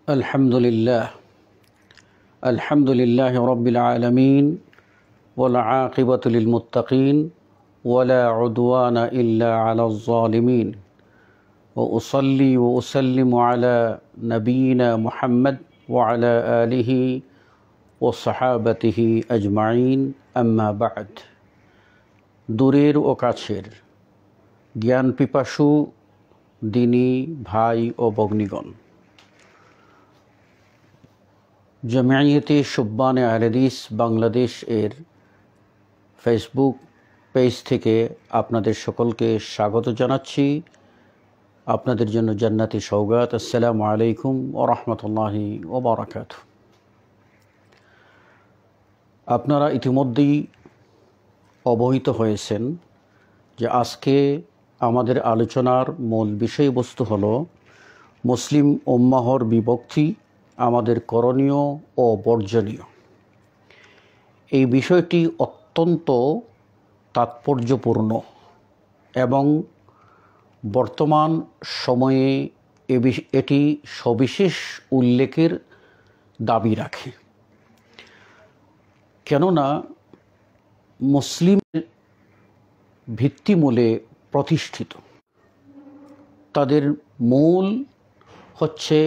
আলহামদুলিল্লাহ আলহামদুলিল্লাহি রাব্বিল আলামিন ওয়াল আকিবাতু লিল মুত্তাকিন ওয়ালা উদওয়ানা ইল্লা আলাজ জালিমিন ওয়া উসাল্লি ওয়া উসাল্লিমু আলা নাবিয়িনা মুহাম্মদ ওয়া আলা আলিহি ওয়া সাহাবাতিহি আজমাইন আম্মা বা'দ। দূরের ও কাছের জ্ঞান পিপাসু দিনী ভাই ও ভগ্নীগণ, জামিয়াতে শুব্বানে আহলে হাদিস বাংলাদেশ এর ফেসবুক পেজ থেকে আপনাদের সকলকে স্বাগত জানাচ্ছি। আপনাদের জন্য জান্নাতি সওগাত। আসসালামু আলাইকুম ওয়া রাহমাতুল্লাহি ওয়া বারাকাতুহু। আপনারা ইতিমধ্যেই অবহিত হয়েছেন যে আজকে আমাদের আলোচনার মূল বিষয়বস্তু হলো মুসলিম উম্মাহর বিভক্তি, আমাদের করণীয় ও বর্জনীয়। এই বিষয়টি অত্যন্ত তাৎপর্যপূর্ণ এবং বর্তমান সময়ে এটি সবিশেষ উল্লেখের দাবি রাখে। কেননা মুসলিম ভিত্তিমূলে প্রতিষ্ঠিত, তাদের মূল হচ্ছে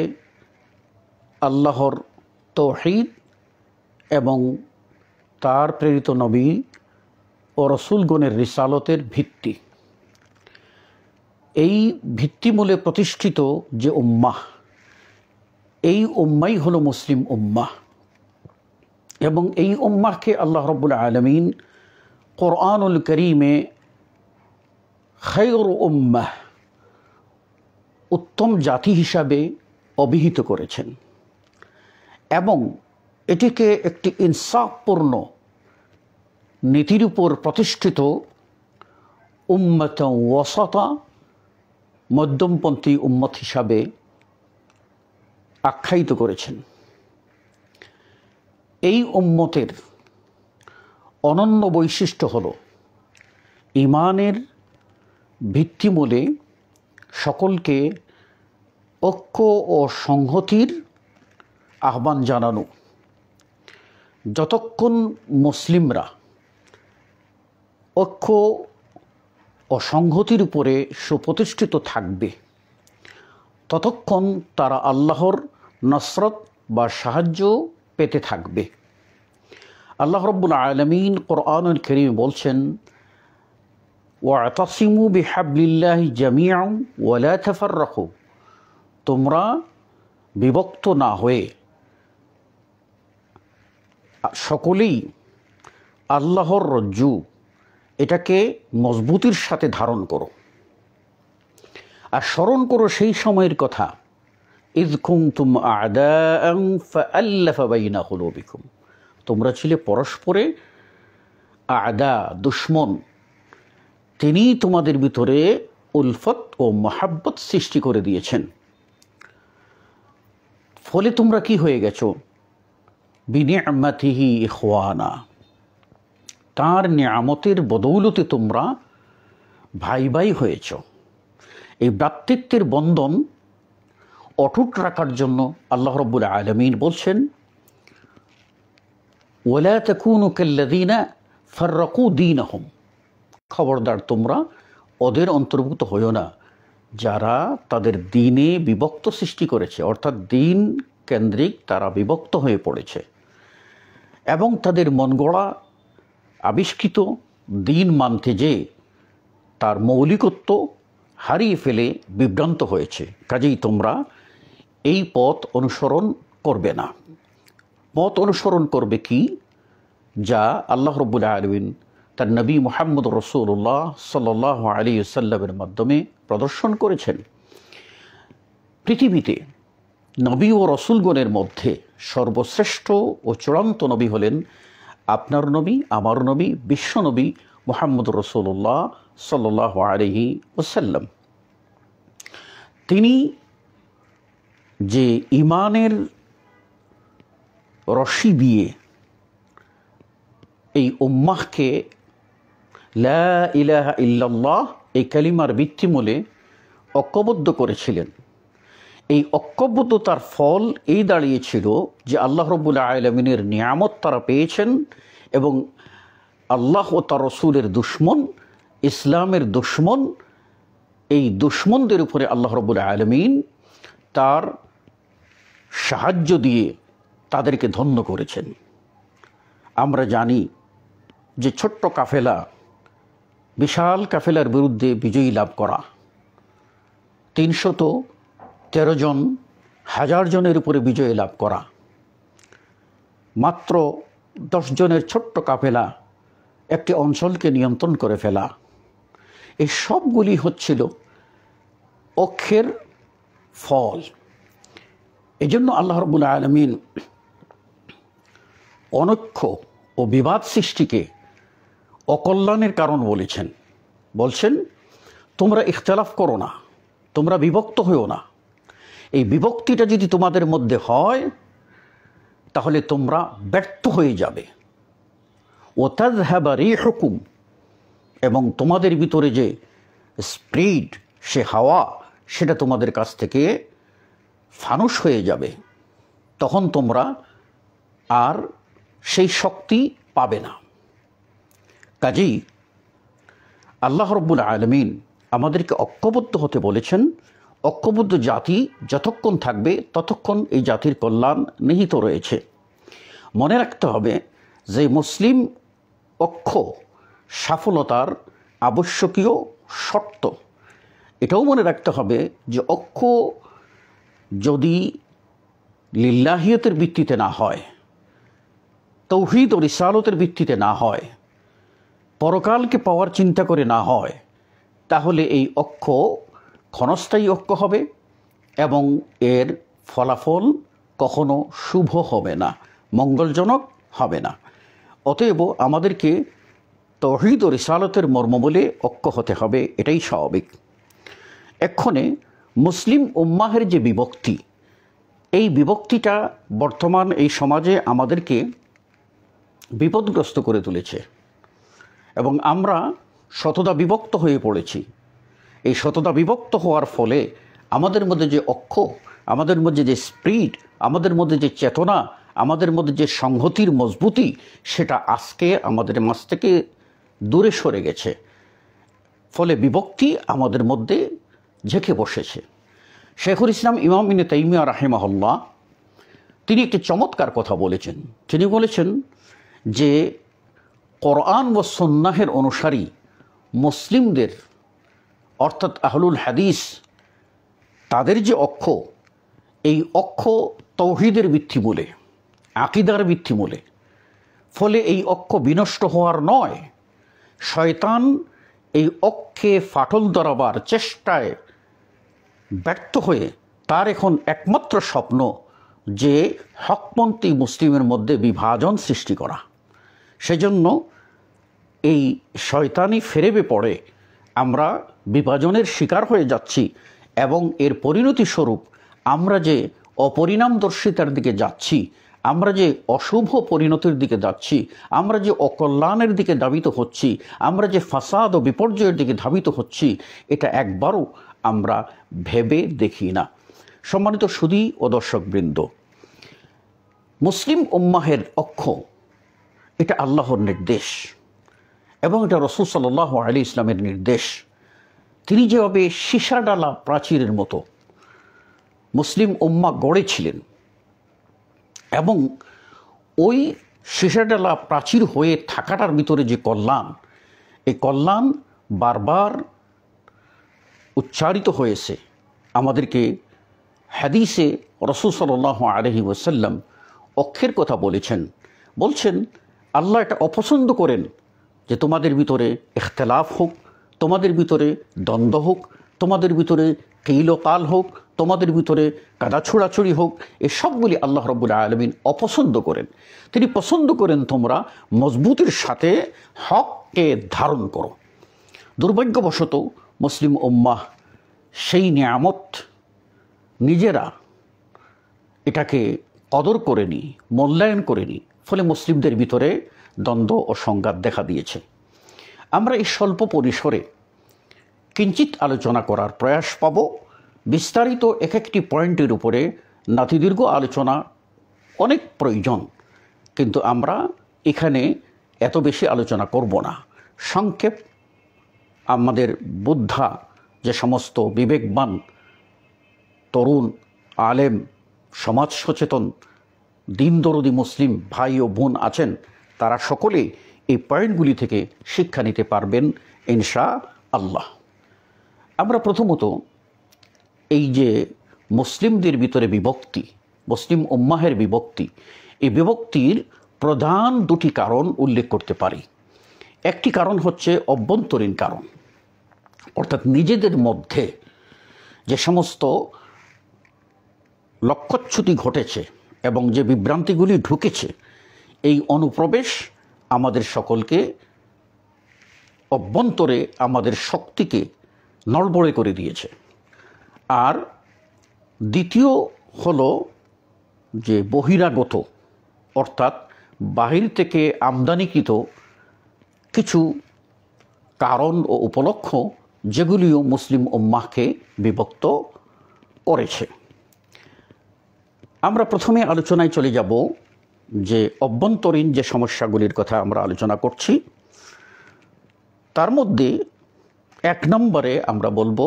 আল্লাহর তাওহীদ এবং তার প্রেরিত নবী ও রসুলগণের রিসালতের ভিত্তি। এই ভিত্তিমূলে প্রতিষ্ঠিত যে উম্মাহ, এই উম্মাই হলো মুসলিম উম্মাহ। এবং এই উম্মাহকে আল্লাহ রাব্বুল আলামিন কোরআনুল কারীমে খায়রু উম্মাহ, উত্তম জাতি হিসাবে অভিহিত করেছেন এবং এটিকে একটি ইনসাফপূর্ণ নীতির উপর প্রতিষ্ঠিত উম্মাতান ওয়াসাতা, মধ্যমপন্থী উম্মত হিসাবে আখ্যায়িত করেছেন। এই উম্মতের অনন্য বৈশিষ্ট্য হল ঈমানের ভিত্তিমূলে সকলকে ঐক্য ও সংহতির আহ্বান জানানো। যতক্ষণ মুসলিমরা ঐক্য ও সংহতির উপরে সুপ্রতিষ্ঠিত থাকবে, ততক্ষণ তারা আল্লাহর নসরত বা সাহায্য পেতে থাকবে। আল্লাহ রাব্বুল আলামিন কোরআনুল কারীমে বলছেন, ওয়াতাসিমু বিহাবলিল্লাহি জামিআন ওয়া লা তাফাররাকু, তোমরা বিভক্ত না হয়ে সকলেই আল্লাহর রজ্জু, এটাকে মজবুতির সাথে ধারণ করো। আর স্মরণ করো সেই সময়ের কথা, ইয কুনতুম আ'দাআন ফাআল্লাফা বাইনা কুলুবিকুম, তোমরা ছিলে পরস্পরে আ'দা, দুশমন, তিনি তোমাদের ভিতরে উলফত ও মহাব্বত সৃষ্টি করে দিয়েছেন। ফলে তোমরা কি হয়ে গেছো? বিনিআমাতিহি ইখওয়ানা, তার নিয়ামতের বদৌলতে তোমরা ভাই ভাই হয়েছ। এই ভ্রাতৃত্বের বন্ধন অটুট রাখার জন্য আল্লাহ রাব্বুল আলামিন বলছেন, ওয়ালা তাকুনু কাল্লাযীনা ফাররাকু দীনাহুম, খবরদার তোমরা ওদের অন্তর্ভুক্ত হইও না যারা তাদের দ্বীনে বিভক্ত সৃষ্টি করেছে, অর্থাৎ দ্বীন কেন্দ্রিক তারা বিভক্ত হয়ে পড়েছে এবং তাদের মন গড়া আবিষ্কৃত দ্বীন মানতে যে তার মৌলিকত্ব হারিয়ে ফেলে বিভ্রান্ত হয়েছে। কাজেই তোমরা এই পথ অনুসরণ করবে না। পথ অনুসরণ করবে কি? যা আল্লাহ রাব্বুল আলামিন তার নবী মুহাম্মদ রাসূলুল্লাহ সাল্লাল্লাহু আলাইহি ওয়াসাল্লামের মাধ্যমে প্রদর্শন করেছেন। পৃথিবীতে নবী ও রসুলগণের মধ্যে সর্বশ্রেষ্ঠ ও চূড়ান্ত নবী হলেন আপনার নবী, আমার নবী, বিশ্ব নবী মুহাম্মদ রাসূলুল্লাহ সাল্লাল্লাহু আলাইহি ওয়াসাল্লাম। তিনি যে ঈমানের রশি দিয়ে এই উম্মাহকে লা ইলাহা ইল্লাল্লাহ এই কালিমার ভিত্তিমূলে ঐক্যবদ্ধ করেছিলেন, এই ঐক্যবদ্ধতার ফল এই দাঁড়িয়েছিল যে আল্লাহ রাব্বুল আলামিনের নিয়ামত তারা পেয়েছেন এবং আল্লাহ ও তার রসুলের দুশমন, ইসলামের দুশমন, এই দুশমনদের উপরে আল্লাহ রাব্বুল আলামিন তার সাহায্য দিয়ে তাদেরকে ধন্য করেছেন। আমরা জানি যে ছোট্ট কাফেলা বিশাল কাফেলার বিরুদ্ধে বিজয়ী লাভ করা, 313 জন 1000 জনের উপরে বিজয় লাভ করা, মাত্র 10 জনের ছোট্ট কাফেলা একটি অঞ্চলকে নিয়ন্ত্রণ করে ফেলা, এই সবগুলি হচ্ছিল ঐক্যের ফল। এজন্য আল্লাহ রাব্বুল আলামিন অনৈক্য ও বিবাদ সৃষ্টিকে অকল্যাণের কারণ বলছেন তোমরা ইখতিলাফ করো না, তোমরা বিভক্ত হইও না। এই বিভক্তিটা যদি তোমাদের মধ্যে হয় তাহলে তোমরা ব্যর্থ হয়ে যাবে। ওয়াতাযহাবা রিহুকুম, এবং তোমাদের ভিতরে যে স্পিরিট, সে হাওয়া, সেটা তোমাদের কাছ থেকে ফানুস হয়ে যাবে। তখন তোমরা আর সেই শক্তি পাবে না। কাজেই আল্লাহ রাব্বুল আলামিন আমাদেরকে ঐক্যবদ্ধ হতে বলেছেন। ঐক্যবদ্ধ জাতি যতক্ষণ থাকবে ততক্ষণ এই জাতির কল্যাণ নিহিত রয়েছে। মনে রাখতে হবে যে মুসলিম ঐক্য সফলতার আবশ্যকীয় শর্ত। এটাও মনে রাখতে হবে যে ঐক্য যদি লিল্লাহিয়তের ভিত্তিতে না হয়, তৌহিদ ও রিসালতের ভিত্তিতে না হয়, পরকালকে পাওয়ার চিন্তা করে না হয়, তাহলে এই ঐক্য ক্ষণস্থায়ী ঐক্য হবে এবং এর ফলাফল কখনো শুভ হবে না, মঙ্গলজনক হবে না। অতএব আমাদেরকে তৌহিদ ও রিসালতের মর্ম বলে ঐক্য হতে হবে, এটাই স্বাভাবিক। এক্ষণে মুসলিম উম্মাহের যে বিভক্তি, এই বিভক্তিটা বর্তমান এই সমাজে আমাদেরকে বিপদগ্রস্ত করে তুলেছে এবং আমরা শতদা বিভক্ত হয়ে পড়েছি। এই শতদা বিভক্ত হওয়ার ফলে আমাদের মধ্যে যে ঐক্য, আমাদের মধ্যে যে স্পিরিট, আমাদের মধ্যে যে চেতনা, আমাদের মধ্যে যে সংহতির মজবুতি, সেটা আজকে আমাদের মাঝ থেকে দূরে সরে গেছে। ফলে বিভক্তি আমাদের মধ্যে ঝেঁকে বসেছে। শেখুল ইসলাম ইমাম ইবনে তাইমিয়া রাহিমাহুল্লাহ তিনি একটি চমৎকার কথা বলেছেন। তিনি বলেছেন যে কোরআন ও সুন্নাহের অনুসারী মুসলিমদের, অর্থাৎ আহলুল হাদিস, তাদের যে ঐক্য, এই ঐক্য তৌহিদের ভিত্তিমূলে, আকীদার ভিত্তিমূলে। ফলে এই ঐক্য বিনষ্ট হওয়ার নয়, শয়তান এই ঐক্যে ফাটল ধরাবার চেষ্টায় ব্যর্থ হয়ে তার এখন একমাত্র স্বপ্ন যে হকপন্থী মুসলিমের মধ্যে বিভাজন সৃষ্টি করা। সেজন্য এই শয়তানি ফেরেবে পড়ে আমরা বিভাজনের শিকার হয়ে যাচ্ছি এবং এর পরিণতি স্বরূপ আমরা যে অপরিণামদর্শিতার দিকে যাচ্ছি, আমরা যে অশুভ পরিণতির দিকে যাচ্ছি, আমরা যে অকল্যাণের দিকে ধাবিত হচ্ছি, আমরা যে ফাসাদ ও বিপর্যয়ের দিকে ধাবিত হচ্ছি, এটা একবারও আমরা ভেবে দেখি না। সম্মানিত সুধী ও দর্শকবৃন্দ, মুসলিম উম্মাহের ঐক্য এটা আল্লাহর নির্দেশ এবং এটা রাসূল সাল্লাল্লাহু আলাইহি ইসলামের নির্দেশ। তিনি যেভাবে সীসা ডালা প্রাচীরের মতো মুসলিম উম্মাহ গড়েছিলেন এবং ওই সীসা ডালা প্রাচীর হয়ে থাকাটার ভিতরে যে কল্যাণ, এই কল্যাণ বারবার উচ্চারিত হয়েছে। আমাদেরকে হাদিসে রাসূল সাল্লাল্লাহু আলাইহি ওয়াসাল্লাম ঐক্যের কথা বলছেন আল্লাহ এটা অপছন্দ করেন যে তোমাদের ভিতরে ইখতিলাফ হোক, তোমাদের ভিতরে দ্বন্দ্ব হোক, তোমাদের ভিতরে কিল ও কাল হোক, তোমাদের ভিতরে কাদা ছোড়াছড়ি হোক। এই সবগুলি আল্লাহ রাব্বুল আলামিন অপছন্দ করেন। তিনি পছন্দ করেন তোমরা মজবুতির সাথে হককে ধারণ করো। দুর্ভাগ্যবশত মুসলিম উম্মাহ সেই নিয়ামত নিজেরা এটাকে কদর করেনি, মূল্যায়ন করেনি। ফলে মুসলিমদের ভিতরে দ্বন্দ্ব ও সংঘাত দেখা দিয়েছে। আমরা এই স্বল্প পরিসরে কিঞ্চিত আলোচনা করার প্রয়াস পাব। বিস্তারিত এক একটি পয়েন্টের উপরে নাতিদীর্ঘ আলোচনা অনেক প্রয়োজন, কিন্তু আমরা এখানে এত বেশি আলোচনা করব না। সংক্ষেপ আমাদের বুদ্ধা যে সমস্ত বিবেকবান তরুণ আলেম, সমাজ সচেতন, দিন দরদি মুসলিম ভাই ও বোন আছেন, তারা সকলে এই পয়েন্টগুলি থেকে শিক্ষা নিতে পারবেন ইনশাআল্লাহ। আমরা প্রথমত এই যে মুসলিমদের ভিতরে বিভক্তি, মুসলিম উম্মাহের বিভক্তি, এই বিভক্তির প্রধান দুটি কারণ উল্লেখ করতে পারি। একটি কারণ হচ্ছে অভ্যন্তরীণ কারণ, অর্থাৎ নিজেদের মধ্যে যে সমস্ত লক্ষ্যচ্যুতি ঘটেছে এবং যে বিভ্রান্তিগুলি ঢুকেছে, এই অনুপ্রবেশ আমাদের সকলকে অভ্যন্তরে আমাদের শক্তিকে নড়বড়ে করে দিয়েছে। আর দ্বিতীয় হলো যে বহিরাগত, অর্থাৎ বাহির থেকে আমদানিকৃত কিছু কারণ ও উপলক্ষ, যেগুলিও মুসলিম উম্মাহকে বিভক্ত করেছে। আমরা প্রথমে আলোচনায় চলে যাব যে অভ্যন্তরীণ যে সমস্যাগুলির কথা আমরা আলোচনা করছি, তার মধ্যে এক নম্বরে আমরা বলবো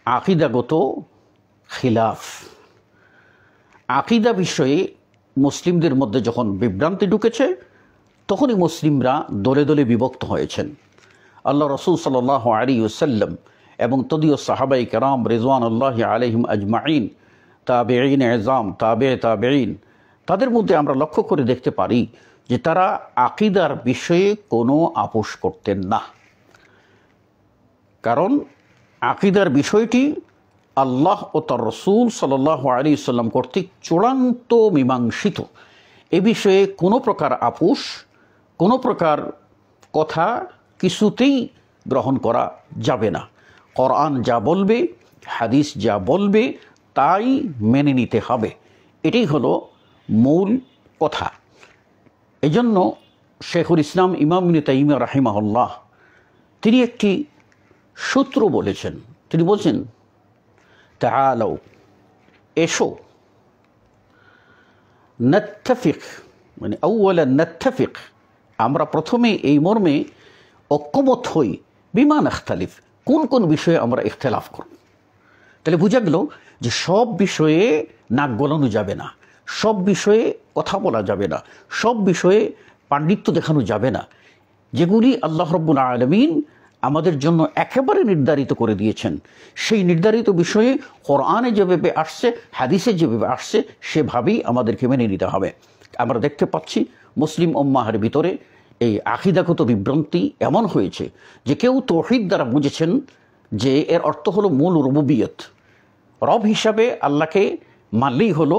আকীদাগত খিলাফ। আকীদা বিষয়ে মুসলিমদের মধ্যে যখন বিভ্রান্তি ঢুকেছে, তখনই মুসলিমরা দলে দলে বিভক্ত হয়েছেন। আল্লাহ রসুল সাল্লাল্লাহু আলাইহি ওয়াসাল্লাম এবং তদীয় সাহাবাই কেরাম রিজওয়ানুল্লাহি আলাইহিম আজমাইন, তাবেঈন এজাম, তাবেঈন, তাদের মধ্যে আমরা লক্ষ্য করে দেখতে পারি যে তারা আকীদার বিষয়ে কোনো আপোষ করতেন না। কারণ আকীদার বিষয়টি আল্লাহ ও তার রসুল সাল্লাল্লাহু আলাইহি ওয়াসাল্লাম কর্তৃক চূড়ান্ত মীমাংসিত। এ বিষয়ে কোনো প্রকার আপোষ, কোনো প্রকার কথা কিছুতেই গ্রহণ করা যাবে না। কোরআন যা বলবে, হাদিস যা বলবে, তাই মেনে নিতে হবে। এটাই হলো মূল কথা। এজন্য শেখুল ইসলাম ইমাম ইবনে তাইমিয়া রাহিমাহুল্লাহ তিনি একটি সূত্র বলেছেন। তিনি বলছেন, তাআলাউ, এসো, নাত্তাফিক, মানে আউয়ালান নাত্তাফিক, আমরা প্রথমে এই মর্মে ঐক্যমত হই, বিমা নাখতালিফ, কোন কোন বিষয়ে আমরা ইখতিলাফ করব। তাহলে বোঝা গেল যে সব বিষয়ে নাক গলানো যাবে না, সব বিষয়ে কথা বলা যাবে না, সব বিষয়ে পাণ্ডিত্য দেখানো যাবে না। যেগুলি আল্লাহ রাব্বুল আলামিন আমাদের জন্য একেবারে নির্ধারিত করে দিয়েছেন, সেই নির্ধারিত বিষয়ে কোরআনে যেভাবে আসছে, হাদিসে যেভাবে আসছে, সেভাবেই আমাদেরকে মেনে নিতে হবে। আমরা দেখতে পাচ্ছি মুসলিম উম্মাহের ভিতরে এই আকীদাগত বিভ্রান্তি এমন হয়েছে যে কেউ তাওহীদ দ্বারা বুঝেছেন যে এর অর্থ হলো মূল রুবুবিয়ত, রব হিসাবে আল্লাহকে মানলেই হলো,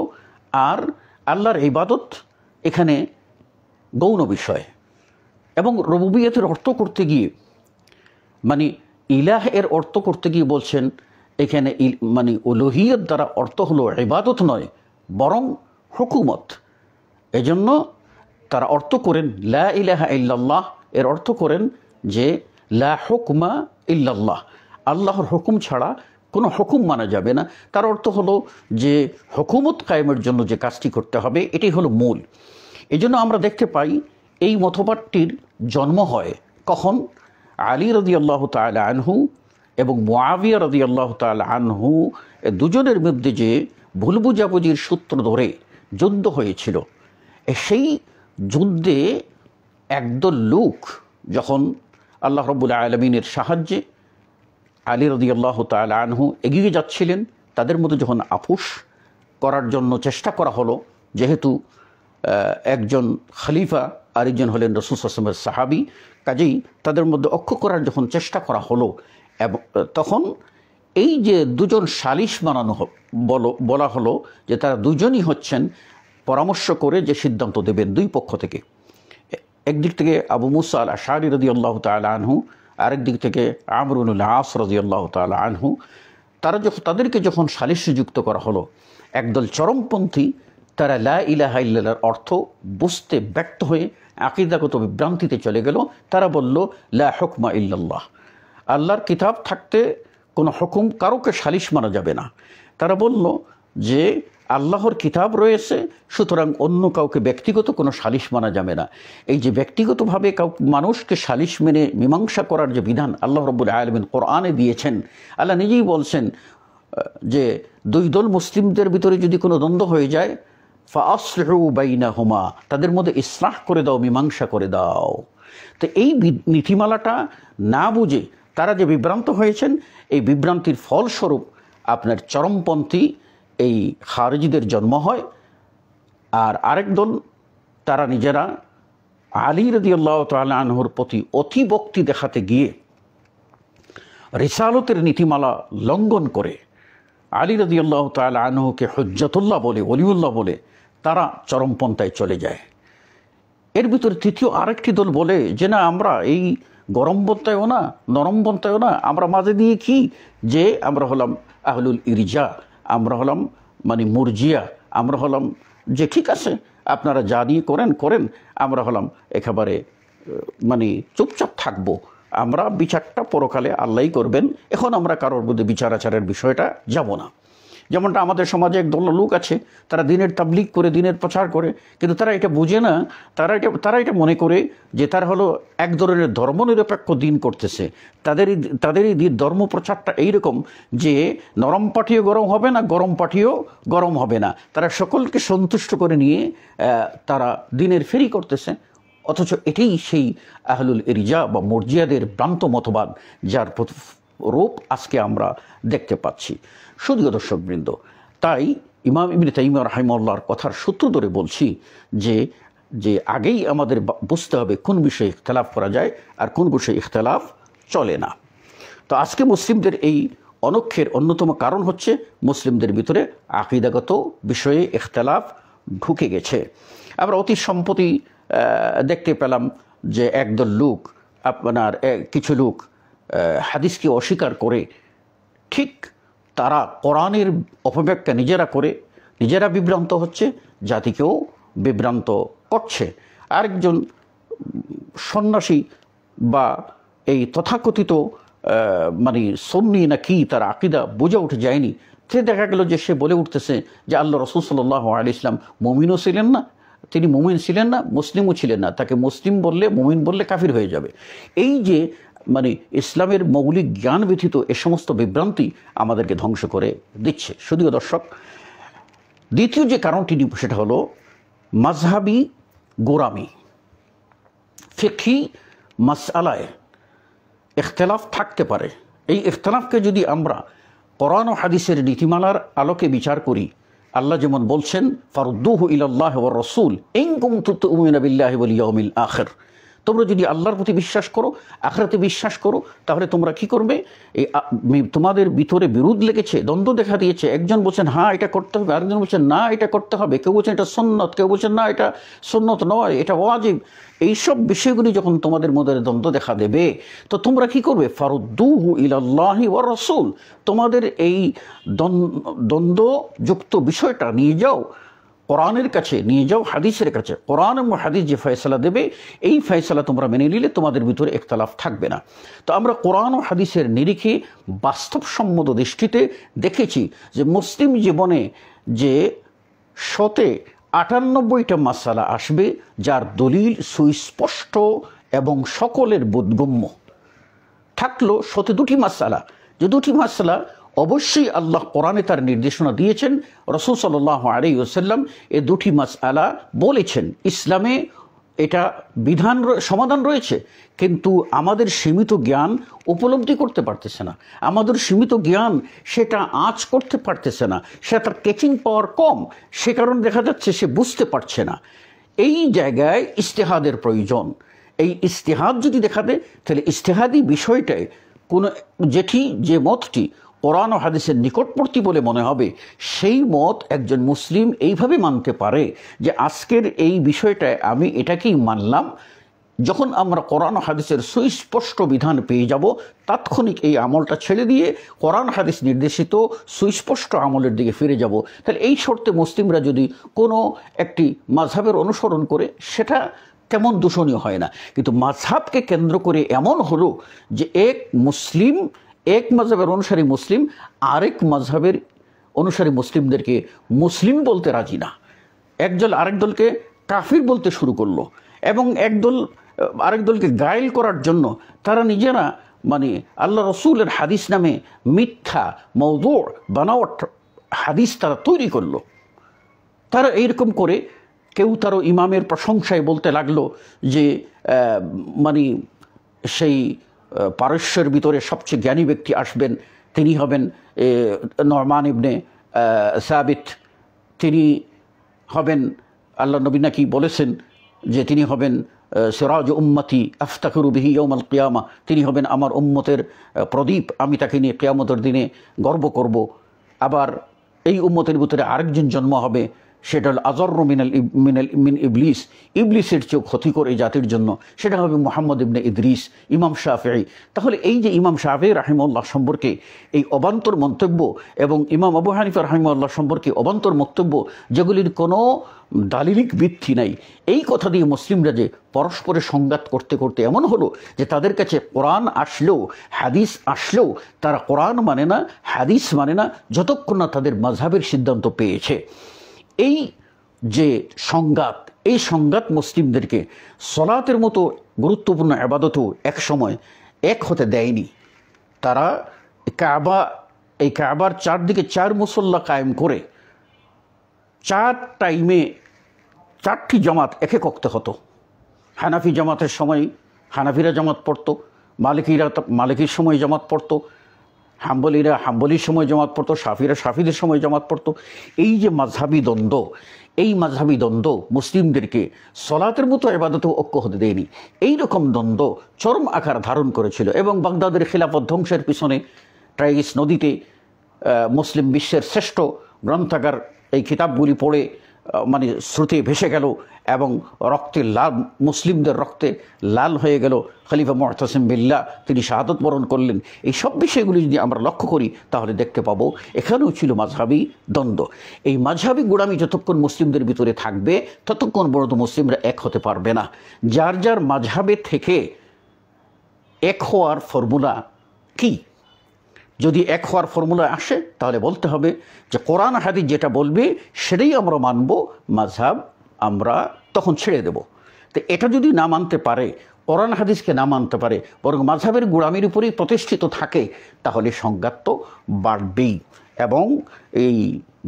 আর আল্লাহর ইবাদত এখানে গৌণ বিষয়। এবং রুবুবিয়তের অর্থ করতে গিয়ে, মানে ইলাহ এর অর্থ করতে গিয়ে বলছেন এখানে মানে উলুহিয়ত দ্বারা অর্থ হলো ইবাদত নয়, বরং হুকুমত। এজন্য তারা অর্থ করেন লা ইলাহা ইল্লাল্লাহ, এর অর্থ করেন যে লা হুকমা ইল্লাল্লাহ, আল্লাহর হুকুম ছাড়া কোনো হুকুম মানা যাবে না। তার অর্থ হলো যে হুকুমত কায়েমের জন্য যে কাজটি করতে হবে, এটাই হলো মূল। এজন্য আমরা দেখতে পাই এই মতবাদটির জন্ম হয় কখন? আলী রাদিয়াল্লাহু তাআলা আনহু এবং মুআবিয়া রাদিয়াল্লাহু তাআলা আনহু, দুজনের মধ্যে যে ভুল বুঝাবুঝির সূত্র ধরে যুদ্ধ হয়েছিল, সেই যুদ্ধে একদল লোক যখন আল্লাহ রাব্বুল আলামিনের সাহায্যে আলী রাদিয়াল্লাহু তাআলা আনহু এগিয়ে যাচ্ছিলেন, তাদের মধ্যে যখন আপোষ করার জন্য চেষ্টা করা হলো, যেহেতু একজন খলিফা আরেকজন হলেন রাসূল সাল্লাল্লাহু আলাইহি ওয়াসাল্লামের সাহাবী, কাজেই তাদের মধ্যে ঐক্য করার যখন চেষ্টা করা হলো, এবং তখন এই যে দুজন সালিশ বানানো বলা হলো যে তারা দুজনই হচ্ছেন পরামর্শ করে যে সিদ্ধান্ত দেবেন দুই পক্ষ থেকে। একদিক থেকে আবু মুসা আল আশআরী রাদিয়াল্লাহু তাআলা আনহু, আরেক দিক থেকে আমর ইবনুল আস রাদিয়াল্লাহু তাআলা আনহু। তাদেরকে যখন সালিশে যুক্ত করা হলো, একদল চরমপন্থী তারা লা ইলাহা ইল্লাল্লাহর অর্থ বুঝতে ব্যর্থ হয়ে আকীদাগত বিভ্রান্তিতে চলে গেল। তারা বলল লা হুকমা ইল্লাল্লাহ, আল্লাহর কিতাব থাকতে কোনো হুকুম কারোকে সালিশ মানা যাবে না। তারা বলল যে আল্লাহর কিতাব রয়েছে, সুতরাং অন্য কাউকে ব্যক্তিগত কোনো সালিশ মানা যাবে না। এই যে ব্যক্তিগতভাবে মানুষকে সালিশ মেনে মীমাংসা করার যে বিধান আল্লাহ রাব্বুল আলামিন কোরআনে দিয়েছেন, আল্লাহ নিজেই বলছেন যে দুই দল মুসলিমদের ভিতরে যদি কোনো দ্বন্দ্ব হয়ে যায়, ফাআসলিহু বাইনাহুমা, তাদের মধ্যে ইসলাহ করে দাও, মীমাংসা করে দাও। তো এই নীতিমালাটা না বুঝে তারা যে বিভ্রান্ত হয়েছেন, এই বিভ্রান্তির ফলস্বরূপ আপনার চরমপন্থী এই খারিজিদের জন্ম হয়। আর আরেক দল, তারা নিজেরা আলী রাদিয়াল্লাহু তাআলা আনহুর প্রতি অতিভক্তি দেখাতে গিয়ে রিসালতের নীতিমালা লঙ্ঘন করে আলী রাদিয়াল্লাহু তাআলা আনহুকে হুজ্জাতুল্লাহ বলে, ওলিউল্লাহ বলে তারা চরমপন্থায় চলে যায়। এর ভিতরে তৃতীয় আরেকটি দল বলে যে না, আমরা এই গরম পন্থায়ও না, নরম পন্থায়ও না, আমরা মাঝে দিয়ে কি, যে আমরা হলাম আহলুল ইরজা, আমরা হলাম মানে মুরজিয়া, আমরা হলাম যে ঠিক আছে আপনারা যা নিয়ে করেন করেন, আমরা হলাম একেবারে মানে চুপচাপ থাকবো, আমরা বিচারটা পরকালে আল্লাহই করবেন, এখন আমরা কারোর মধ্যে বিচার আচারের বিষয়টা যাব না। যেমনটা আমাদের সমাজে একদল লোক আছে, তারা দিনের তাবলিগ করে, দিনের প্রচার করে, কিন্তু তারা এটা বুঝে না, তারা এটা মনে করে যে তারা হলো এক ধরনের ধর্মনিরপেক্ষ দিন করতেছে। তাদেরই ধর্ম প্রচারটা এইরকম যে নরম পাঠিও গরম হবে না, গরম পাঠিও গরম হবে না, তারা সকলকে সন্তুষ্ট করে নিয়ে তারা দিনের ফেরি করতেছে। অথচ এটাই সেই আহলুল ইরজা বা মর্জিয়াদের ভ্রান্ত মতবাদ, যার রূপ আজকে আমরা দেখতে পাচ্ছি। শুধুও দর্শকবৃন্দ, তাই ইমাম ইবনে তাইমিয়া রাহিমাহুল্লাহর কথার সূত্র ধরে বলছি যে আগেই আমাদের বুঝতে হবে কোন বিষয়ে ইখতিলাফ করা যায় আর কোন বিষয়ে ইখতিলাফ চলে না। তো আজকে মুসলিমদের এই অনক্ষের অন্যতম কারণ হচ্ছে মুসলিমদের ভিতরে আকীদাগত বিষয়ে ইখতিলাফ ঢুকে গেছে। আমরা অতি সম্প্রতি দেখতে পেলাম যে একদল লোক, আপনার কিছু লোক হাদিসকে অস্বীকার করে ঠিক তারা কোরআনের অপব্যাখ্যা নিজেরা করে নিজেরা বিভ্রান্ত হচ্ছে, জাতিকেও বিভ্রান্ত করছে। আরেকজন সন্ন্যাসী বা এই তথাকথিত মানে সুন্নি না কি, তার আকীদা বোঝা উঠে যায়নি, সে দেখা গেল যে সে বলে উঠতেছে যে আল্লাহ রাসূল সাল্লাল্লাহু আলাইহি ওয়াসাল্লাম মুমিনও ছিলেন না, তিনি মুমিন ছিলেন না, মুসলিমও ছিলেন না, তাকে মুসলিম বললে, মুমিন বললে কাফির হয়ে যাবে। এই যে মানে ইসলামের মৌলিক জ্ঞান ব্যতীত এ সমস্ত বিভ্রান্তি আমাদেরকে ধ্বংস করে দিচ্ছে। শুধুও দর্শক, দ্বিতীয় যে কারণটি সেটা হলো মাযহাবি গোরামি। ফিকহি মাসআলায় ইখতিলাফ থাকতে পারে, এই ইখতিলাফকে যদি আমরা কোরআন ও হাদিসের নীতিমালার আলোকে বিচার করি, আল্লাহ যেমন বলছেন ফারুদ্দুহু ইলাল্লাহি ওয়ার রাসূল ইন কুনতুম তু'মিনুনা বিল্লাহি ওয়াল ইয়াউমিল আখির, তোমরা যদি আল্লাহর প্রতি বিশ্বাস করো, আখিরাতে বিশ্বাস করো, তাহলে তোমরা কি করবে, এই তোমাদের ভিতরে বিরোধ লেগেছে, দ্বন্দ্ব দেখা দিয়েছে, একজন বলছেন হ্যাঁ এটা করতে হবে, আরেকজন বলছেন না এটা করতে হবে, কেউ বলছেন এটা সুন্নত, কেউ বলছেন না এটা সুন্নত নয়, এটা ওয়াজিব, এইসব বিষয়গুলি যখন তোমাদের মধ্যে দ্বন্দ্ব দেখা দেবে, তো তোমরা কি করবে, ফারুদ্দুহু ইলাল্লাহি ওয়ার রাসূল, তোমাদের এই দ্বন্দ্বযুক্ত বিষয়টা নিয়ে যাও কোরআনের কাছে, নিয়ে যাও হাদিসের কাছে। কোরআন এবং হাদিস যে ফয়সালা দেবে, এই ফয়সালা তোমরা মেনে নিলে তোমাদের ভিতরে ইখতিলাফ থাকবে না। তো আমরা কোরআন ও হাদিসের নিরিখে বাস্তবসম্মত দৃষ্টিতে দেখেছি যে মুসলিম জীবনে যে 98টা মাসালা আসবে, যার দলিল সুস্পষ্ট এবং সকলের বোধগম্য। থাকলো 2টি মাসালা, যে 2টি মাসালা অবশ্যই আল্লাহ কোরআনে তার নির্দেশনা দিয়েছেন, রাসূল সাল্লাল্লাহু আলাইহি ওয়াসাল্লাম এই 2টি মাসআলা বলেছেন। ইসলামে এটা বিধান সমাধান রয়েছে, কিন্তু আমাদের সীমিত জ্ঞান উপলব্ধি করতে পারতেছে না, আমাদের সীমিত জ্ঞান সেটা আঁচ করতে পারতেছে না, সে তার ক্যাচিং পাওয়ার কম, সে কারণে দেখা যাচ্ছে সে বুঝতে পারছে না। এই জায়গায় ইজতিহাদের প্রয়োজন। এই ইজতিহাদ যদি দেখা দেয়, তাহলে ইজতিহাদি বিষয়টায় কোনো যে মতটি কোরআন ও হাদিসের নিকটবর্তী বলে মনে হবে, সেই মত একজন মুসলিম এইভাবে মানতে পারে যে আজকের এই বিষয়টায় আমি এটাকেই মানলাম। যখন আমরা কোরআন ও হাদিসের সুস্পষ্ট বিধান পেয়ে যাব, তাৎক্ষণিক এই আমলটা ছেড়ে দিয়ে কোরআন হাদিস নির্দেশিত সুস্পষ্ট আমলের দিকে ফিরে যাব। তাহলে এই শর্তে মুসলিমরা যদি কোনো একটি মাযহাবের অনুসরণ করে, সেটা তেমন দূষণীয় হয় না। কিন্তু মাযহাবকে কেন্দ্র করে এমন হলো যে এক মুসলিম এক মাযহাবের অনুসারী মুসলিম আরেক মাযহাবের অনুসারী মুসলিমদেরকে মুসলিম বলতে রাজি না। একদল আরেক দলকে কাফির বলতে শুরু করলো, এবং একদল আরেক দলকে গায়েল করার জন্য তারা নিজেরা মানে আল্লাহ রসুলের হাদিস নামে মিথ্যা মওদুউ বানাওয়াট হাদিস তারা তৈরি করলো। তারা এইরকম করে কেউ তারও ইমামের প্রশংসায় বলতে লাগলো যে মানে সেই পারস্যের ভিতরে সবচেয়ে জ্ঞানী ব্যক্তি আসবেন, তিনি হবেন নুমান ইবনে সাবিত, তিনি হবেন, আল্লাহ নবী নাকি বলেছেন যে তিনি হবেন সিরাজ উম্মতি আফতাখিরু বিহি ইয়াউমাল কিয়ামা, তিনি হবেন আমার উম্মতের প্রদীপ, আমি তাকে নিয়ে কিয়ামতের দিনে গর্ব করব। আবার এই উম্মতের ভিতরে আরেকজন জন্ম হবে, সেটা হল আযররু মিন ইবলিস, ইবলিসের চেয়েও ক্ষতিকর এই জাতির জন্য, সেটা হবে মুহাম্মদ ইবনে ইদ্রিস, ইমাম শাফিঈ। তাহলে এই যে ইমাম শাফিঈ রাহিমাহুল্লাহ সম্পর্কে এই অবান্তর মন্তব্য এবং ইমাম আবু হানিফা রাহিমাহুল্লাহ সম্পর্কে অবান্তর বক্তব্য, যেগুলির কোনো দালিলিক ভিত্তি নাই, এই কথা দিয়ে মুসলিমরা যে পরস্পরের সংঘাত করতে করতে এমন হলো যে তাদের কাছে কোরআন আসলেও হাদিস আসলেও তারা কোরআন মানে না, হাদিস মানে না, যতক্ষণ না তাদের মাযহাবের সিদ্ধান্ত পেয়েছে। এই যে সংঘাত, এই সংঘাত মুসলিমদেরকে সলাতের মতো গুরুত্বপূর্ণ ইবাদতও এক সময় এক হতে দেয়নি। তারা এই কাবার চারদিকে 4 মুসল্লা কায়েম করে 4 টাইমে 4টি জামাত এক এক ওয়াক্তে হতো। হানাফি জামাতের সময় হানাফিরা জামাত পড়তো, মালিকিরা মালিকির সময় জামাত পড়তো, হাম্বলিরা হাম্বলির সময় জামাত পড়তো, শাফিরা শাফিদের সময় জামাত পড়তো। এই যে মাযহাবী দ্বন্দ্ব, এই মাযহাবী দ্বন্দ্ব মুসলিমদেরকে সলাতের মতো ইবাদতেও ঐক্য হতে দেয়নি। এই রকম দ্বন্দ্ব চরম আকার ধারণ করেছিল, এবং বাগদাদের খিলাফত ধ্বংসের পিছনে টাইগ্রিস নদীতে মুসলিম বিশ্বের শ্রেষ্ঠ গ্রন্থাগার এই কিতাবগুলি পড়ে মানে স্রোতে ভেসে গেল, এবং রক্তে লাল, মুসলিমদের রক্তে লাল হয়ে গেল। খলিফা মুতাসিম বিল্লাহ তিনি শাহাদত বরণ করলেন। এই সব বিষয়গুলি যদি আমরা লক্ষ্য করি তাহলে দেখতে পাবো এখানেও ছিল মাযহাবী দ্বন্দ্ব। এই মাযহাবী গোড়ামি যতক্ষণ মুসলিমদের ভিতরে থাকবে ততক্ষণ পর্যন্ত মুসলিমরা এক হতে পারবে না। যার যার মাযহাবে থেকে এক হওয়ার ফর্মুলা কি? যদি এক হওয়ার ফর্মুলা আসে তাহলে বলতে হবে যে কোরআন হাদিস যেটা বলবে সেটাই আমরা মানব, মাযহাব আমরা তখন ছেড়ে দেব। তো এটা যদি না মানতে পারে, কোরআন হাদিসকে না মানতে পারে, বরং মাযহাবের গোড়ামির উপরেই প্রতিষ্ঠিত থাকে, তাহলে সংঘাত তো বাড়বেই, এবং এই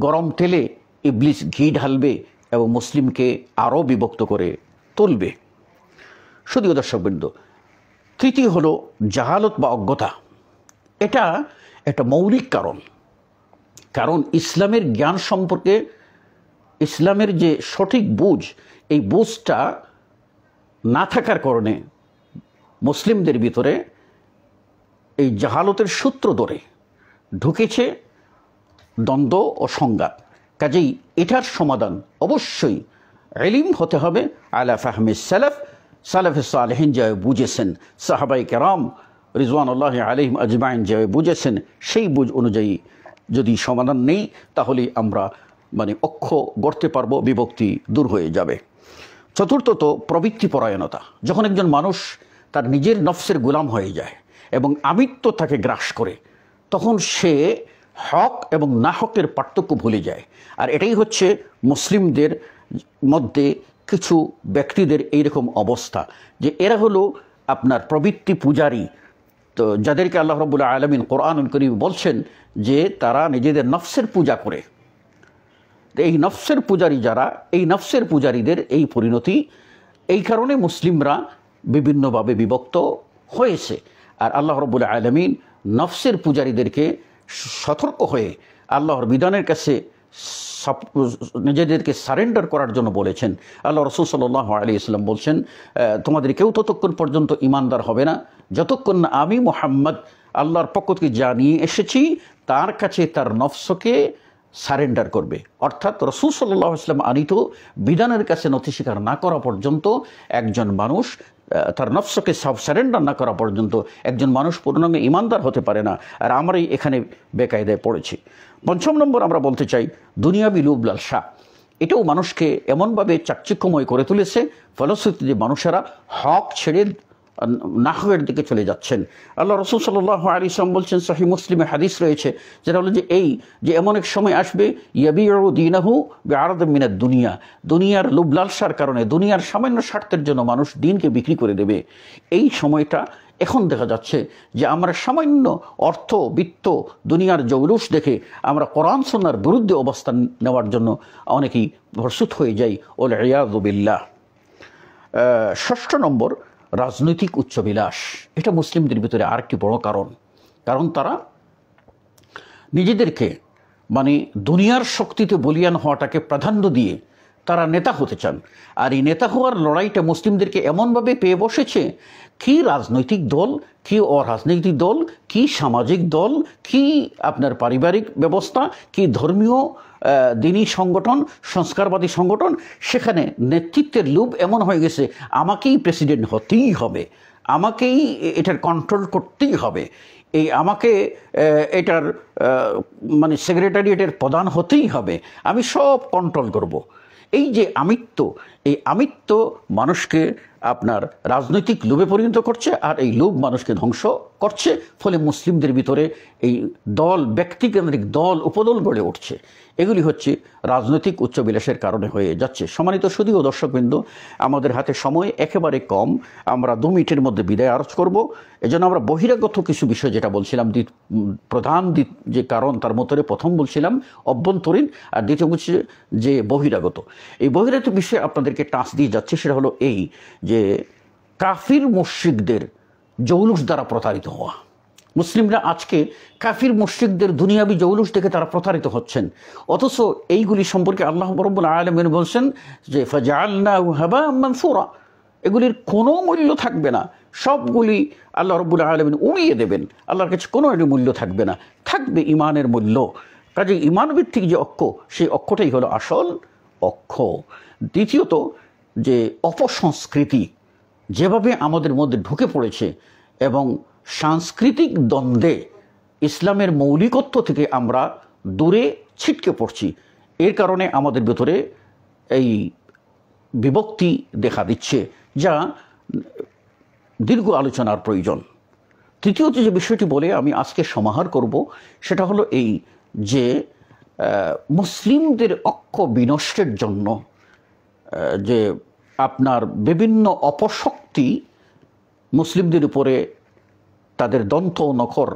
গরম তেলে ইবলিস ঘি ঢালবে এবং মুসলিমকে আরও বিভক্ত করে তুলবে। শুধুও দর্শকবৃন্দ, তৃতীয় হলো জাহালত বা অজ্ঞতা। এটা একটা মৌলিক কারণ ইসলামের জ্ঞান সম্পর্কে, ইসলামের যে সঠিক বুঝ, এই বুঝটা না থাকার কারণে মুসলিমদের ভিতরে এই জাহালতের সূত্র ধরে ঢুকেছে দ্বন্দ্ব ও সংঘাত। কাজেই এটার সমাধান অবশ্যই ইলম হতে হবে আলা ফাহমি সালাফ, সালাফে সালেহিন যে বুঝেছেন, সাহাবায়ে কেরাম রিজওয়ানুল্লাহি আলাইহিম আজমাইন যে বুঝেছেন, সেই বুঝ অনুযায়ী যদি সমাধান নেই তাহলে আমরা মানে ঐক্য গড়তে পারবো, বিভক্তি দূর হয়ে যাবে। চতুর্থত প্রবৃত্তি পরায়ণতা। যখন একজন মানুষ তার নিজের নফসের গোলাম হয়ে যায় এবং আমিত্ব তাকে গ্রাস করে, তখন সে হক এবং না হকের পার্থক্য ভুলে যায়। আর এটাই হচ্ছে মুসলিমদের মধ্যে কিছু ব্যক্তিদের এইরকম অবস্থা যে এরা হলো আপনার প্রবৃত্তি পূজারী। তো যাদেরকে আল্লাহ রাব্বুল আলামিন কোরআনুল কারীম বলছেন যে তারা নিজেদের নফসের পূজা করে। এই নফসের পূজারী যারা, এই নফসের পূজারীদের এই পরিণতি, এই কারণে মুসলিমরা বিভিন্নভাবে বিভক্ত হয়েছে। আর আল্লাহ রাব্বুল আলামিন নফসের পূজারীদেরকে সতর্ক হয়ে আল্লাহর বিধানের কাছে নিজেদেরকে সারেন্ডার করার জন্য বলেছেন। আল্লাহ রাসূল সাল্লাল্লাহু আলাইহি ওয়াসাল্লাম বলছেন, তোমাদের কেউ ততক্ষণ পর্যন্ত ঈমানদার হবে না যতক্ষণ না আমি মুহাম্মদ আল্লাহর পক্ষ থেকে যা নিয়ে এসেছি তার কাছে তার নফসকে সারেন্ডার করবে। অর্থাৎ রাসূল সাল্লাল্লাহু আলাইহি ওয়াসাল্লাম আনিত বিধানের কাছে নথি স্বীকার না করা পর্যন্ত একজন মানুষ, তার নফসকে সব সারেন্ডার না করা পর্যন্ত একজন মানুষ পূর্ণাঙ্গ ঈমানদার হতে পারে না। আর আমরাই এখানে বেকায়দায় পড়েছি। পঞ্চম নম্বর আমরা বলতে চাই দুনিয়াবি লোভ লালসা। এটাও মানুষকে এমনভাবে চাকচিক্যময় করে তুলেছে, ফলশ্রুতিতে মানুষেরা হক ছেড়ে নাহওয়ের দিকে চলে যাচ্ছেন। আল্লাহ রাসূল সাল্লাল্লাহু আলাইহি ওয়াসাল্লাম বলছেন, সহিহ মুসলিমে হাদিস রয়েছে, যেটা হলো যে এমন এক সময় আসবে ইয়াবিউ দীনাহু বিআরদিন মিনাদ দুনিয়া, দুনিয়ার লোভ লালসার কারণে, দুনিয়ার সামান্য স্বার্থের জন্য মানুষ দিনকে বিক্রি করে দেবে। এই সময়টা এখন দেখা যাচ্ছে যে আমরা সামান্য অর্থ বিত্ত দুনিয়ার জৌলুস দেখে আমরা কোরআন সুন্নাহর বিরুদ্ধে অবস্থান নেওয়ার জন্য অনেকেই প্রস্তুত হয়ে যাই। ওয়াল ইয়াযু বিল্লাহ। ৬ষ্ঠ নম্বর, রাজনৈতিক উচ্চবিলাস। এটা মুসলিমদের ভিতরে আরেকটি বড় কারণ তারা নিজেদেরকে মানে দুনিয়ার শক্তিতে বলিয়ান হওয়াটাকে প্রাধান্য দিয়ে তারা নেতা হতে চান। আর এই নেতা হওয়ার লড়াইটা মুসলিমদেরকে এমনভাবে পেয়ে বসেছে, কি রাজনৈতিক দল, কি অরাজনৈতিক দল, কি সামাজিক দল, কি আপনার পারিবারিক ব্যবস্থা, কি ধর্মীয় দিনী সংগঠন, সংস্কারবাদী সংগঠন, সেখানে নেতৃত্বের লোভ এমন হয়ে গেছে, আমাকেই প্রেসিডেন্ট হতেই হবে, আমাকেই এটার কন্ট্রোল করতেই হবে, আমাকে এটার মানে সেক্রেটারিয়েটের প্রধান হতেই হবে, আমি সব কন্ট্রোল করব। এই যে এই আমিত্ব মানুষকে আপনার রাজনৈতিক লোভে পরিণত করছে, আর এই লোভ মানুষকে ধ্বংস করছে। ফলে মুসলিমদের ভিতরে এই ব্যক্তিকেন্দ্রিক দল উপদল গড়ে উঠছে। এগুলি হচ্ছে রাজনৈতিক উচ্চবিলাসের কারণে হয়ে যাচ্ছে। সম্মানিত সুধী ও দর্শকবৃন্দ, আমাদের হাতে সময় একেবারে কম, আমরা 2 মিনিটের মধ্যে বিদায় আরজ করব। এজন্য আমরা বহিরাগত কিছু বিষয় যেটা বলছিলাম, প্রধান যে কারণ তার মধ্যে প্রথম বলছিলাম অভ্যন্তরীণ, আর দ্বিতীয় হচ্ছে যে বহিরাগত। এই বহিরাগত বিষয়ে আপনাদেরকে টাচ দিয়ে যাচ্ছে, সেটা হলো এই যে কাফির মুশরিকদের জৌলুস দ্বারা প্রতারিত হওয়া। মুসলিমরা আজকে কাফির মুশরিকদের দুনিয়াবি জৌলুস দেখে তারা প্রতারিত হচ্ছেন, অথচ এইগুলি সম্পর্কে আল্লাহ রাব্বুল আলামিন বলছেন যে ফাজআলনাহু হাবাআম মানসুরা, এগুলির কোনো মূল্য থাকবে না, সবগুলি আল্লাহ রাব্বুল আলামিন উড়িয়ে দেবেন, আল্লাহর কাছে কোনো মূল্য থাকবে না, থাকবে ইমানের মূল্য। কাজে ইমান ভিত্তিক যে অক্ষ, সেই অক্ষটাই হলো আসল অক্ষ। দ্বিতীয়ত, যে অপসংস্কৃতি যেভাবে আমাদের মধ্যে ঢুকে পড়েছে এবং সাংস্কৃতিক দ্বন্দ্বে ইসলামের মৌলিকত্ব থেকে আমরা দূরে ছিটকে পড়ছি, এর কারণে আমাদের ভেতরে এই বিভক্তি দেখা দিচ্ছে, যা দীর্ঘ আলোচনার প্রয়োজন। তৃতীয়ত যে বিষয়টি বলে আমি আজকে সমাহার করব, সেটা হলো এই যে মুসলিমদের ঐক্য বিনষ্টের জন্য যে আপনার বিভিন্ন অপশক্তি মুসলিমদের উপরে তাদের দন্ত নখর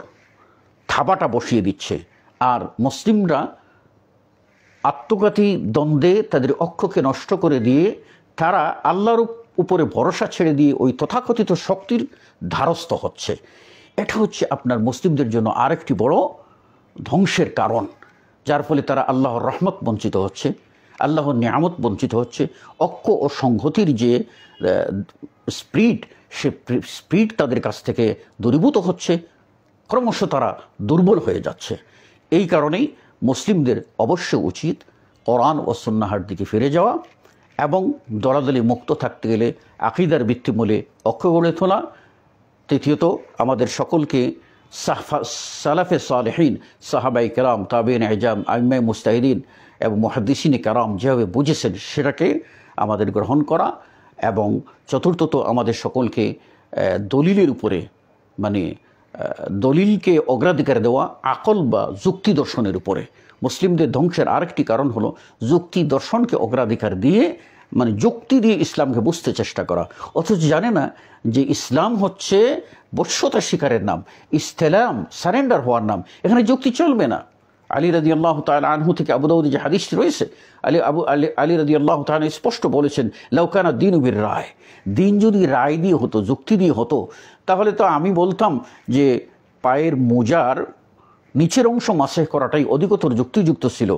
থাবাটা বসিয়ে দিচ্ছে, আর মুসলিমরা আত্মঘাতী দ্বন্দ্বে তাদের ঐক্যকে নষ্ট করে দিয়ে তারা আল্লাহর উপরে ভরসা ছেড়ে দিয়ে ওই তথাকথিত শক্তির ধারস্থ হচ্ছে। এটা হচ্ছে আপনার মুসলিমদের জন্য আরেকটি বড় ধ্বংসের কারণ, যার ফলে তারা আল্লাহর রহমত বঞ্চিত হচ্ছে, আল্লাহর নিয়ামত বঞ্চিত হচ্ছে। ঐক্য ও সংহতির যে স্পিরিট, সে স্পিরিট তাদের কাছ থেকে দূরীভূত হচ্ছে, ক্রমশ তারা দুর্বল হয়ে যাচ্ছে। এই কারণেই মুসলিমদের অবশ্য উচিত কোরআন ও সুন্নাহর দিকে ফিরে যাওয়া এবং দলাদলি মুক্ত থাকতে গেলে আকীদার ভিত্তিমূলে ঐক্য গড়ে তোলা। তৃতীয়ত, আমাদের সকলকে সালাফে সালেহিন, সাহাবাই কেরাম, তাবেঈন ইজাম, আইম্মায়ে মুজতাহিদিন এবং মুহাদ্দিসিনে কেরাম যেভাবে বুঝেছেন সেটাকে আমাদের গ্রহণ করা। এবং চতুর্থত, আমাদের সকলকে দলিলের উপরে মানে দলিলকে অগ্রাধিকার দেওয়া, আকল বা যুক্তি দর্শনের উপরে। মুসলিমদের ধ্বংসের আরেকটি কারণ হলো যুক্তি দর্শনকে অগ্রাধিকার দিয়ে, মানে যুক্তি দিয়ে ইসলামকে বুঝতে চেষ্টা করা, অথচ জানে না যে ইসলাম হচ্ছে বশ্যতা স্বীকারের নাম, ইসলাম সারেন্ডার হওয়ার নাম। এখানে যুক্তি চলবে না। আলী রাদিয়াল্লাহু তাআলা আনহু থেকে আবু দাউদে যে হাদিসটি রয়েছে, আলী রাদিয়াল্লাহু তাআলা স্পষ্ট বলেছেন, লাউ কানা দীনু বির রায়, দিন যদি রায় দিয়ে হতো, যুক্তি দিয়ে হতো, তাহলে তো আমি বলতাম যে পায়ের মোজার নিচের অংশ মাসেহ করাটাই অধিকতর যুক্তিযুক্ত ছিল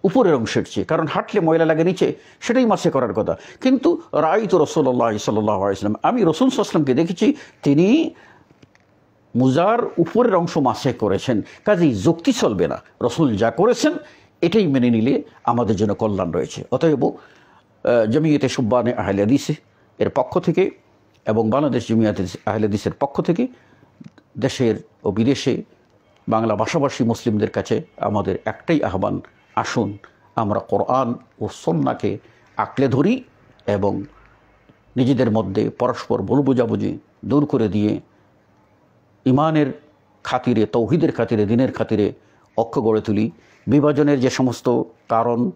উপরের অংশের চেয়ে, কারণ হাঁটলে ময়লা লাগে নিচে, সেটাই মাসে করার কথা। কিন্তু রাআইতু রাসূলুল্লাহ সাল্লাল্লাহু আলাইহি ওয়াসাল্লাম, আমি রাসূল সাল্লাল্লাহু আলাইহি ওয়াসাল্লামকে দেখেছি তিনি মুজার উপরের অংশ মাসে করেছেন, কাজেই যুক্তি চলবে না। রাসূল যা করেছেন এটাই মেনে নিলে আমাদের জন্য কল্যাণ রয়েছে। অতএব জমিয়তে শুব্বানে আহলে হাদিস এর পক্ষ থেকে এবং বাংলাদেশ জমিয়তে আহলে হাদিসের পক্ষ থেকে দেশের ও বিদেশে বাংলা ভাষাভাষী মুসলিমদের কাছে আমাদের একটাই আহ্বান, আসুন আমরা কোরআন ও সুন্নাহকে আঁকড়ে ধরি এবং নিজেদের মধ্যে পরস্পর ভুল বোঝাবুঝি দূর করে দিয়ে ইমানের খাতিরে, তৌহিদের খাতিরে, দিনের খাতিরে ঐক্য গড়ে তুলি। বিভাজনের যে সমস্ত কারণ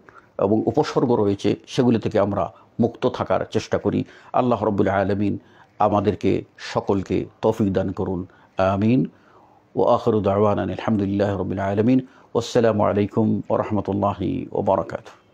এবং উপসর্গ রয়েছে সেগুলি থেকে আমরা মুক্ত থাকার চেষ্টা করি। আল্লাহ রাব্বুল আলামিন আমাদেরকে সকলকে তৌফিক দান করুন, আমিন। ও আখিরু দাওয়ানা আলহামদুলিল্লাহি রাব্বিল আলামিন। ওয়াসসালামু আলাইকুম ওয়া রাহমাতুল্লাহি ওয়া বারাকাতুহু।